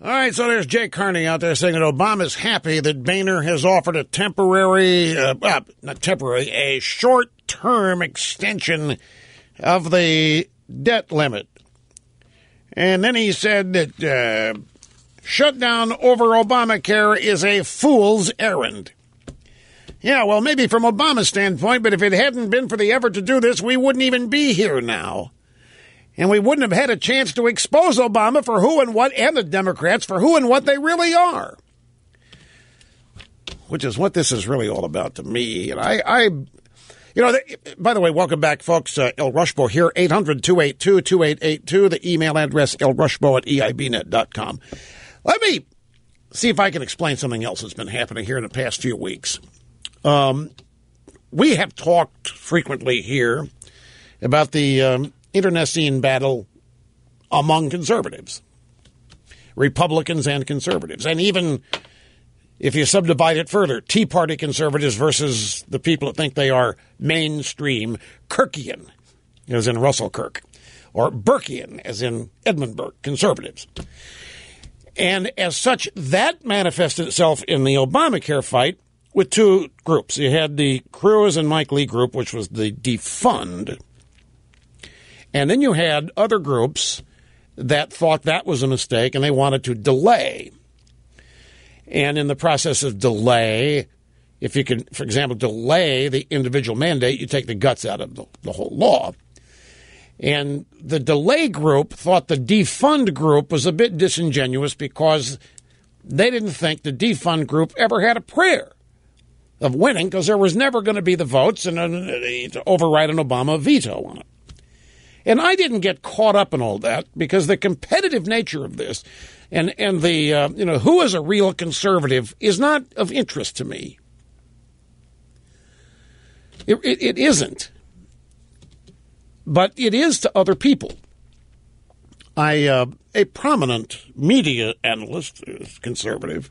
All right, so there's Jay Carney out there saying that Obama's happy that Boehner has offered a temporary, not temporary, a short-term extension of the debt limit. And then he said that shutdown over Obamacare is a fool's errand. Yeah, well, maybe from Obama's standpoint, but if it hadn't been for the effort to do this, we wouldn't even be here now. And we wouldn't have had a chance to expose Obama for who and what, and the Democrats for who and what they really are. Which is what this is really all about to me. And by the way, welcome back, folks. El Rushbo here, 800-282-2882. The email address, elrushbo@eibnet.com. Let me see if I can explain something else that's been happening here in the past few weeks. We have talked frequently here about the internecine battle among conservatives, Republicans and conservatives, and even if you subdivide it further, Tea Party conservatives versus the people that think they are mainstream Kirkian, as in Russell Kirk, or Burkean, as in Edmund Burke, conservatives. And as such, that manifested itself in the Obamacare fight with two groups. You had the Cruz and Mike Lee group, which was the defund. And then you had other groups that thought that was a mistake and they wanted to delay. And in the process of delay, if you can, for example, delay the individual mandate, you take the guts out of the whole law. And the delay group thought the defund group was a bit disingenuous because they didn't think the defund group ever had a prayer of winning because there was never going to be the votes and to override an Obama veto on it. And I didn't get caught up in all that because the competitive nature of this and the, who is a real conservative is not of interest to me. It isn't. But it is to other people. A prominent media analyst, conservative,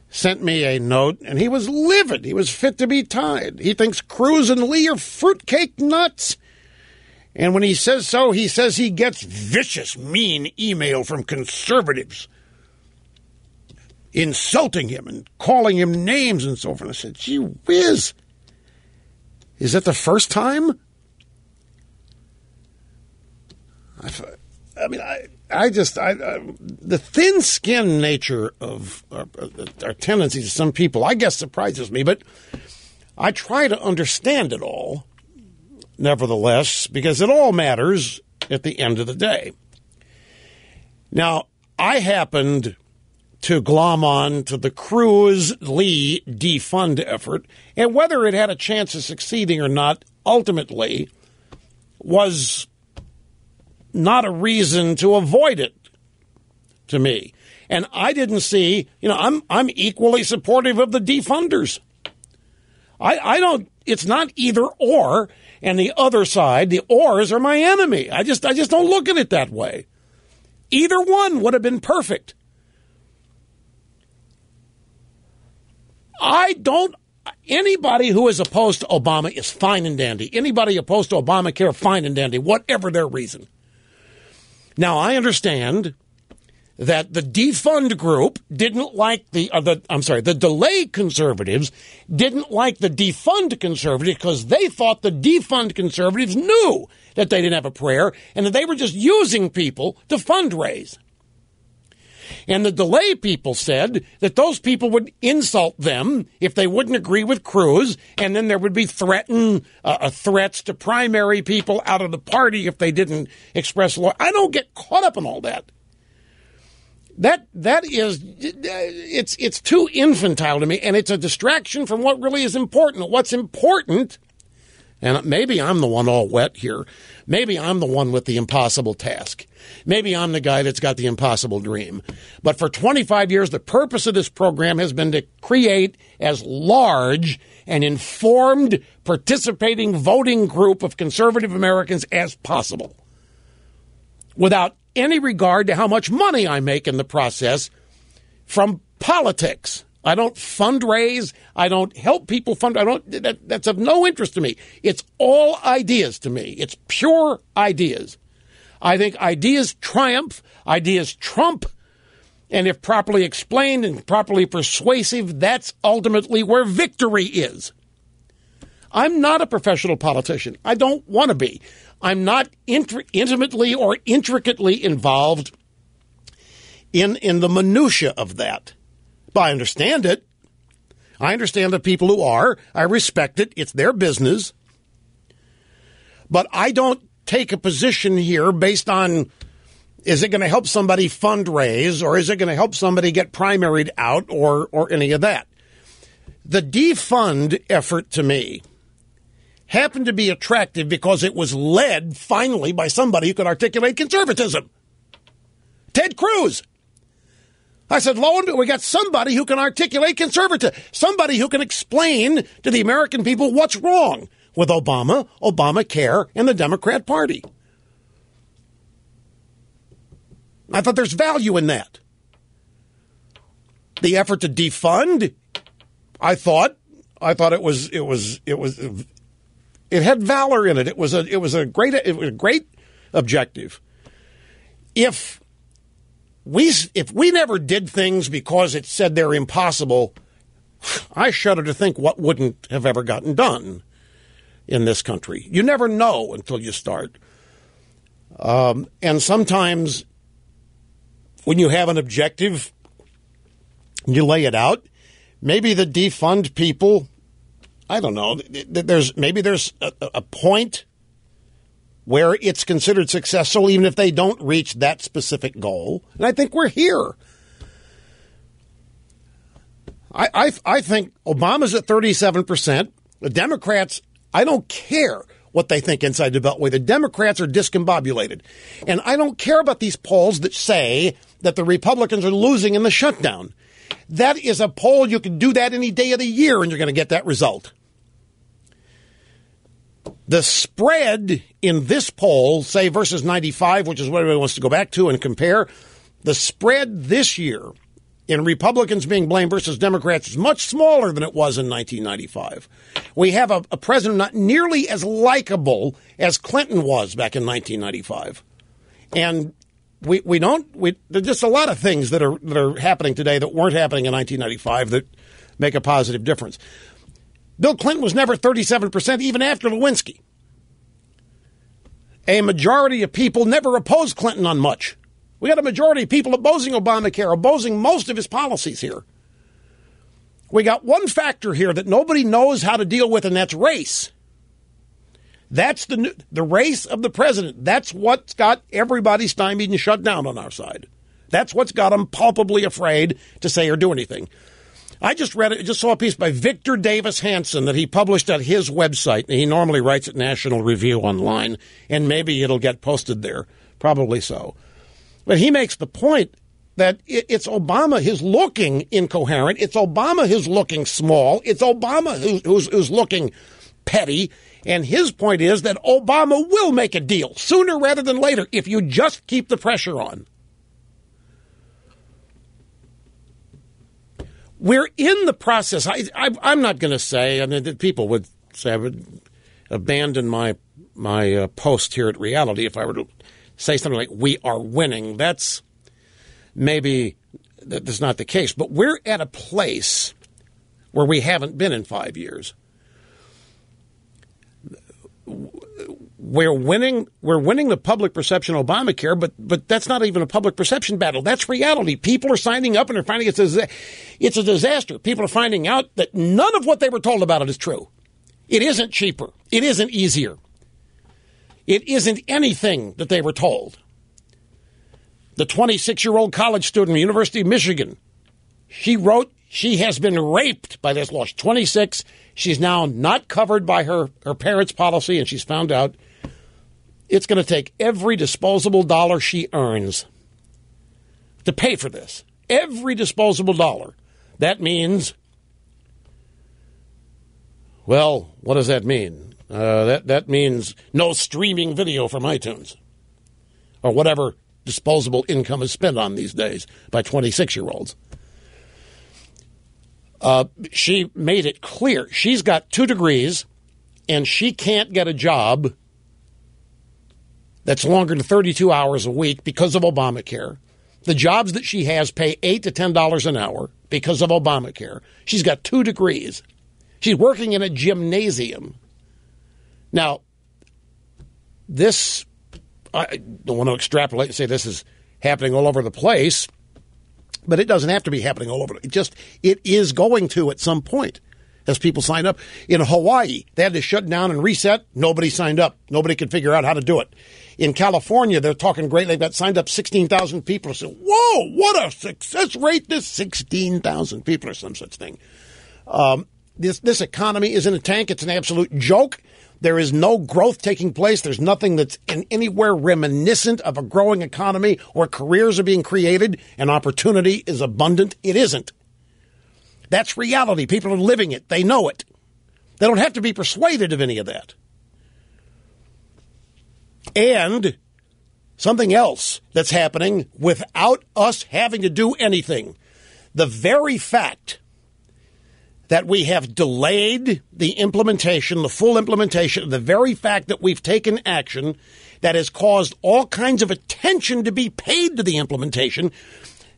sent me a note, and he was livid. He was fit to be tied. He thinks Cruz and Lee are fruitcake nuts. And when he says so, he says he gets vicious, mean email from conservatives insulting him and calling him names and so forth. I said, gee whiz, is that the first time? The thin-skinned nature of our tendencies of some people, I guess, surprises me, but I try to understand it all. Nevertheless, because it all matters at the end of the day. Now, I happened to glom on to the Cruz-Lee defund effort, and whether it had a chance of succeeding or not, ultimately, was not a reason to avoid it to me. And I didn't see, I'm equally supportive of the defunders. I don't, it's not either or. And the other side, the ors, are my enemy. I just don't look at it that way. Either one would have been perfect. Anybody who is opposed to Obama is fine and dandy. Anybody opposed to Obamacare, fine and dandy, whatever their reason. Now, I understand that the defund group didn't like the delay conservatives didn't like the defund conservatives because they thought the defund conservatives knew that they didn't have a prayer and that they were just using people to fundraise. And the delay people said that those people would insult them if they wouldn't agree with Cruz, and then there would be threats to primary people out of the party if they didn't express law. I don't get caught up in all that. That is, it's too infantile to me, and it's a distraction from what really is important. What's important, and maybe I'm the one all wet here, maybe I'm the one with the impossible task. Maybe I'm the guy that's got the impossible dream. But for 25 years, the purpose of this program has been to create as large an informed, participating voting group of conservative Americans as possible, without any regard to how much money I make in the process from politics. I don't fundraise. I don't help people that's of no interest to me. It's all ideas to me. It's pure ideas. I think ideas triumph, ideas trump, And if properly explained and properly persuasive, that's ultimately where victory is. I'm not a professional politician. I don't want to be. I'm not intimately or intricately involved in the minutia of that. But I understand it. I understand the people who are. I respect it. It's their business. But I don't take a position here based on, is it going to help somebody fundraise, or is it going to help somebody get primaried out, or any of that? The defund effort, to me, happened to be attractive because it was led, finally, by somebody who could articulate conservatism. Ted Cruz. I said, lo and behold, we got somebody who can articulate conservatism, somebody who can explain to the American people what's wrong with Obama, Obamacare, and the Democrat Party. I thought there's value in that. The effort to defund, I thought it had valor in it. It was a great objective. If we never did things because it said they're impossible, I shudder to think what wouldn't have ever gotten done in this country. You never know until you start. And sometimes when you have an objective, you lay it out. Maybe the defund people, I don't know, there's a point where it's considered successful even if they don't reach that specific goal. And I think we're here. I think Obama's at 37%. The Democrats, I don't care what they think inside the Beltway. The Democrats are discombobulated. And I don't care about these polls that say that the Republicans are losing in the shutdown. That is a poll. You can do that any day of the year and you're going to get that result. The spread in this poll, say versus 95, which is what everybody wants to go back to and compare, the spread this year in Republicans being blamed versus Democrats is much smaller than it was in 1995. We have a president not nearly as likable as Clinton was back in 1995. And there's just a lot of things that are happening today that weren't happening in 1995 that make a positive difference. Bill Clinton was never 37%, even after Lewinsky. A majority of people never opposed Clinton on much. We got a majority of people opposing Obamacare, opposing most of his policies here. We got one factor here that nobody knows how to deal with, and that's race. That's the race of the president. That's what's got everybody stymied and shut down on our side. That's what's got them palpably afraid to say or do anything. I just saw a piece by Victor Davis Hanson that he published at his website. He normally writes at National Review online, and maybe it'll get posted there. Probably so. But he makes the point that it's Obama who's looking incoherent. It's Obama who's looking small. It's Obama who's looking petty. And his point is that Obama will make a deal sooner rather than later if you just keep the pressure on. We're in the process. I'm not going to say, I mean, people would say I would abandon my post here at Reality if I were to say something like, we are winning. That's not the case. But we're at a place where we haven't been in 5 years. We're winning the public perception of Obamacare, but that's not even a public perception battle. That's reality. People are signing up and they're finding it's a disaster. People are finding out that none of what they were told about it is true. It isn't cheaper. It isn't easier. It isn't anything that they were told. The 26-year-old college student at the University of Michigan, she wrote she has been raped by this law. She's 26. She's now not covered by her parents' policy, and she's found out it's going to take every disposable dollar she earns to pay for this. Every disposable dollar. That means, well, what does that mean? That means no streaming video from iTunes or whatever disposable income is spent on these days by 26-year-olds. She made it clear she's got 2 degrees and she can't get a job that's longer than 32 hours a week because of Obamacare. The jobs that she has pay $8 to $10 an hour because of Obamacare. She's got 2 degrees. She's working in a gymnasium. Now, this, I don't want to extrapolate and say this is happening all over the place, but it doesn't have to be happening all over. It is going to at some point as people sign up. In Hawaii, they had to shut down and reset. Nobody signed up. Nobody could figure out how to do it. In California, they're talking great. They've got signed up 16,000 people. So, whoa, what a success rate. This 16,000 people or some such thing. This economy is in a tank. It's an absolute joke. There is no growth taking place. There's nothing that's anywhere reminiscent of a growing economy or careers are being created and opportunity is abundant. It isn't. That's reality. People are living it. They know it. They don't have to be persuaded of any of that. And something else that's happening without us having to do anything. The very fact that we have delayed the implementation, the full implementation, the very fact that we've taken action that has caused all kinds of attention to be paid to the implementation.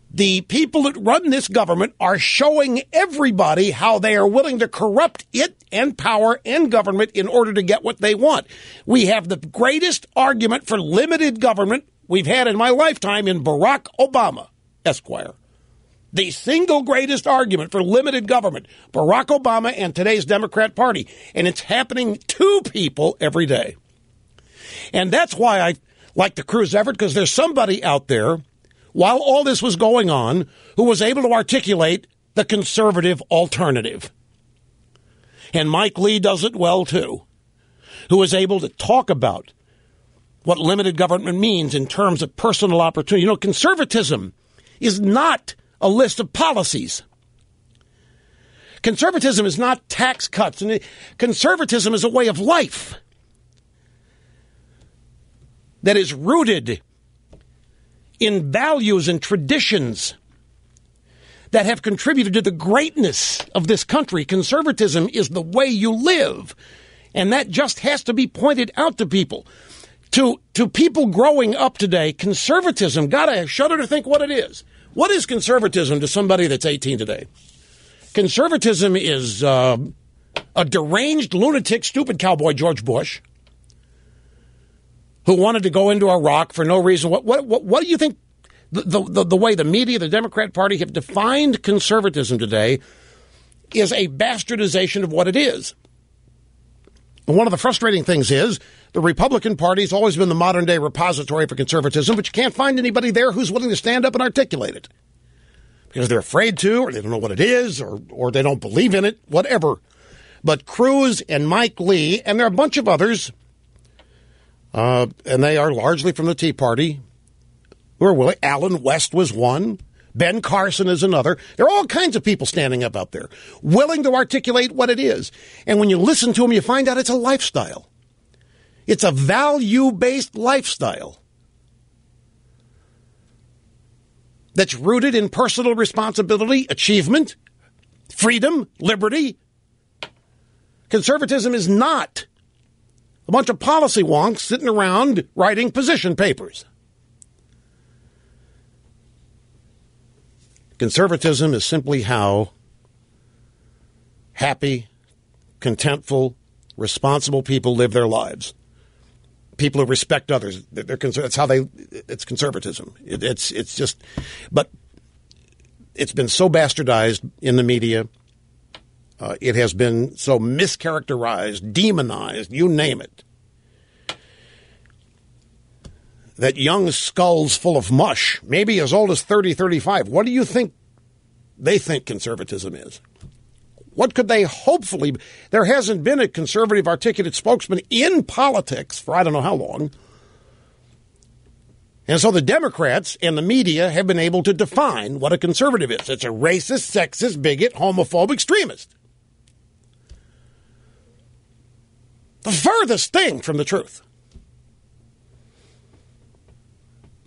The people that run this government are showing everybody how they are willing to corrupt it and power and government in order to get what they want. We have the greatest argument for limited government we've had in my lifetime in Barack Obama, Esquire. The single greatest argument for limited government, Barack Obama and today's Democrat Party. And it's happening to people every day. And that's why I like the Cruz effort, because there's somebody out there, while all this was going on, who was able to articulate the conservative alternative. And Mike Lee does it well, too, who is able to talk about what limited government means in terms of personal opportunity. You know, conservatism is not a list of policies. Conservatism is not tax cuts. And conservatism is a way of life that is rooted in values and traditions that have contributed to the greatness of this country. Conservatism is the way you live, and that just has to be pointed out to people. To people growing up today, conservatism, gotta shudder to think what it is. What is conservatism to somebody that's 18 today? Conservatism is a deranged, lunatic, stupid cowboy, George Bush, who wanted to go into Iraq for no reason. What do you think the way the media, the Democrat Party have defined conservatism today is a bastardization of what it is. And one of the frustrating things is the Republican Party has always been the modern-day repository for conservatism, but you can't find anybody there who's willing to stand up and articulate it because they're afraid to, or they don't know what it is, or they don't believe in it, whatever. But Cruz and Mike Lee, and there are a bunch of others, and they are largely from the Tea Party, who are willing. Alan West was one. Ben Carson is another. There are all kinds of people standing up out there, willing to articulate what it is. And when you listen to them, you find out it's a lifestyle. It's a value-based lifestyle that's rooted in personal responsibility, achievement, freedom, liberty. Conservatism is not a bunch of policy wonks sitting around writing position papers. Conservatism is simply how happy, contentful, responsible people live their lives. People who respect others. That's how it's conservatism. It's just, but it's been so bastardized in the media. It has been so mischaracterized, demonized, you name it, that young skulls full of mush, maybe as old as 30, 35, what do you think they think conservatism is? What could they hopefully... There hasn't been a conservative articulate spokesman in politics for I don't know how long. And so the Democrats and the media have been able to define what a conservative is. It's a racist, sexist, bigot, homophobe, extremist. The furthest thing from the truth.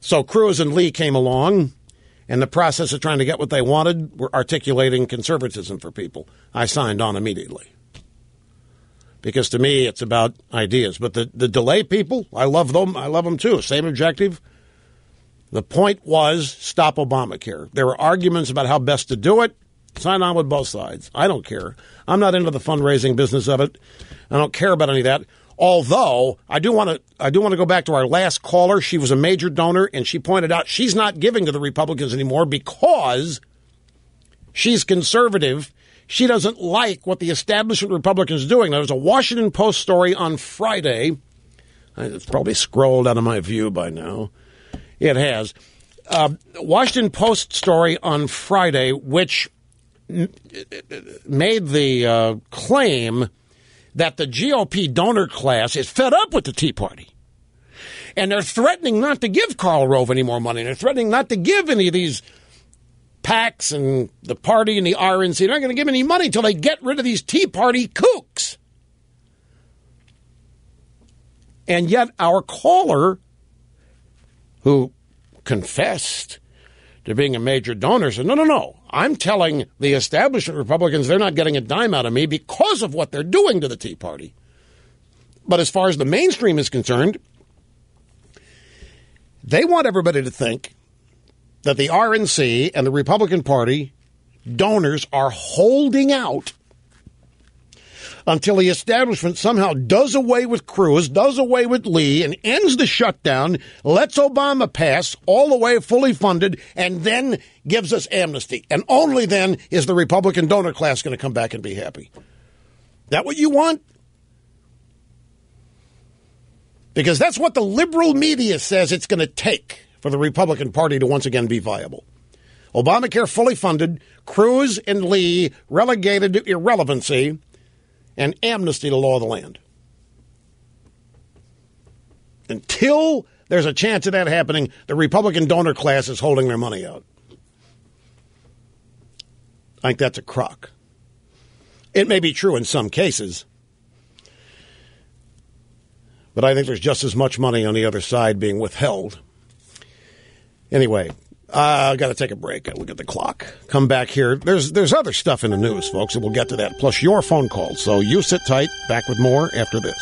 So Cruz and Lee came along, and the process of trying to get what they wanted were articulating conservatism for people. I signed on immediately. Because to me, it's about ideas. But the delay people, I love them. I love them too. Same objective. The point was stop Obamacare. There were arguments about how best to do it. Sign on with both sides. I don't care. I'm not into the fundraising business of it. I don't care about any of that. Although I do want to go back to our last caller. She was a major donor, and she pointed out she's not giving to the Republicans anymore because she's conservative. She doesn't like what the establishment Republicans are doing. There was a Washington Post story on Friday. It's probably scrolled out of my view by now. It has. Washington Post story on Friday, which made the claim that the GOP donor class is fed up with the Tea Party. And they're threatening not to give Karl Rove any more money. They're threatening not to give any of these PACs and the party and the RNC. They're not going to give any money until they get rid of these Tea Party kooks. And yet our caller, who confessed to being a major donor, said, no. I'm telling the establishment Republicans they're not getting a dime out of me because of what they're doing to the Tea Party. But as far as the mainstream is concerned, they want everybody to think that the RNC and the Republican Party donors are holding out until the establishment somehow does away with Cruz, does away with Lee, and ends the shutdown, lets Obama pass all the way fully funded, and then gives us amnesty. And only then is the Republican donor class going to come back and be happy. That what you want? Because that's what the liberal media says it's going to take for the Republican Party to once again be viable. Obamacare fully funded, Cruz and Lee relegated to irrelevancy, and amnesty to law of the land. Until there's a chance of that happening, the Republican donor class is holding their money out. I think that's a crock. It may be true in some cases, but I think there's just as much money on the other side being withheld. Anyway, I've got to take a break. I look at the clock. Come back here. There's other stuff in the news, folks, and we'll get to that, plus your phone calls. So you sit tight. Back with more after this.